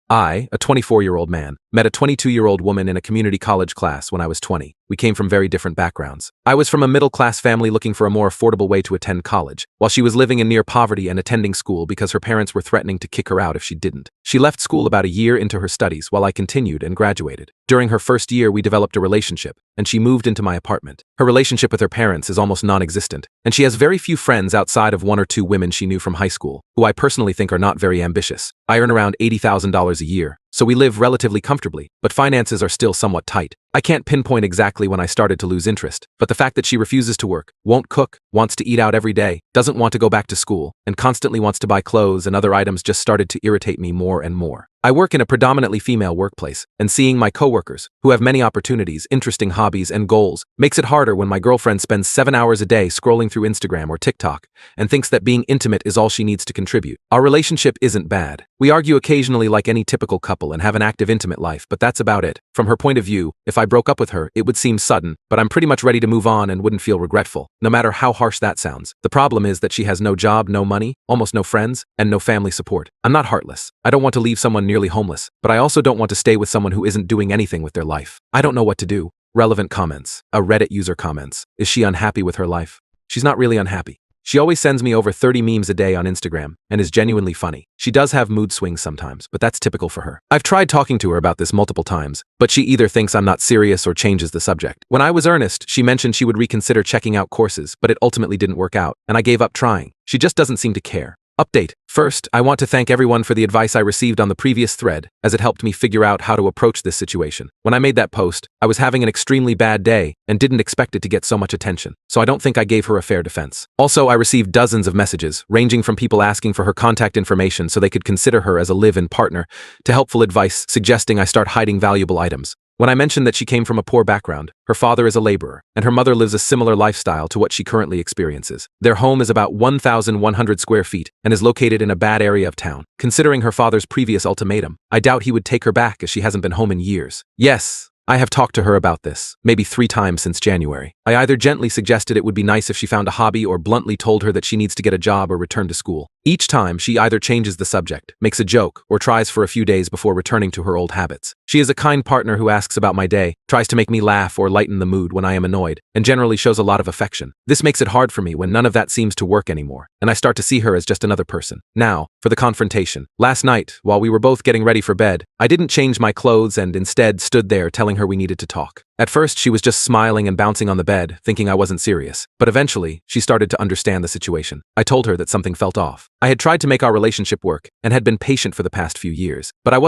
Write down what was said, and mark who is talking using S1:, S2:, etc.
S1: I, a 24-year-old man, met a 22-year-old woman in a community college class when I was 20. We came from very different backgrounds. I was from a middle-class family looking for a more affordable way to attend college, while she was living in near poverty and attending school because her parents were threatening to kick her out if she didn't. She left school about a year into her studies while I continued and graduated. During her first year, we developed a relationship, and she moved into my apartment. Her relationship with her parents is almost non-existent, and she has very few friends outside of one or two women she knew from high school, who I personally think are not very ambitious. I earn around $80,000 a year, so we live relatively comfortably, but finances are still somewhat tight. I can't pinpoint exactly when I started to lose interest, but the fact that she refuses to work, won't cook, wants to eat out every day, doesn't want to go back to school, and constantly wants to buy clothes and other items just started to irritate me more and more. I work in a predominantly female workplace, and seeing my coworkers, who have many opportunities, interesting hobbies, and goals, makes it harder when my girlfriend spends 7 hours a day scrolling through Instagram or TikTok, and thinks that being intimate is all she needs to contribute. Our relationship isn't bad. We argue occasionally like any typical couple and have an active intimate life, but that's about it. From her point of view, if I broke up with her, it would seem sudden, but I'm pretty much ready to move on and wouldn't feel regretful, no matter how harsh that sounds. The problem is that she has no job, no money, almost no friends, and no family support. I'm not heartless. I don't want to leave someone nearly homeless, but I also don't want to stay with someone who isn't doing anything with their life. I don't know what to do. Relevant comments. A Reddit user comments. Is she unhappy with her life? She's not really unhappy. She always sends me over 30 memes a day on Instagram and is genuinely funny. She does have mood swings sometimes, but that's typical for her. I've tried talking to her about this multiple times, but she either thinks I'm not serious or changes the subject. When I was earnest, she mentioned she would reconsider checking out courses, but it ultimately didn't work out, and I gave up trying. She just doesn't seem to care. Update. First, I want to thank everyone for the advice I received on the previous thread, as it helped me figure out how to approach this situation. When I made that post, I was having an extremely bad day and didn't expect it to get so much attention, so I don't think I gave her a fair defense. Also, I received dozens of messages, ranging from people asking for her contact information so they could consider her as a live-in partner, to helpful advice suggesting I start hiding valuable items. When I mentioned that she came from a poor background, her father is a laborer, and her mother lives a similar lifestyle to what she currently experiences. Their home is about 1,100 square feet and is located in a bad area of town. Considering her father's previous ultimatum, I doubt he would take her back as she hasn't been home in years. Yes, I have talked to her about this, maybe 3 times since January. I either gently suggested it would be nice if she found a hobby or bluntly told her that she needs to get a job or return to school. Each time, she either changes the subject, makes a joke, or tries for a few days before returning to her old habits. She is a kind partner who asks about my day, tries to make me laugh or lighten the mood when I am annoyed, and generally shows a lot of affection. This makes it hard for me when none of that seems to work anymore, and I start to see her as just another person. Now, for the confrontation. Last night, while we were both getting ready for bed, I didn't change my clothes and instead stood there telling her we needed to talk. At first, she was just smiling and bouncing on the bed, thinking I wasn't serious. But eventually, she started to understand the situation. I told her that something felt off. I had tried to make our relationship work and had been patient for the past few years, but I wasn't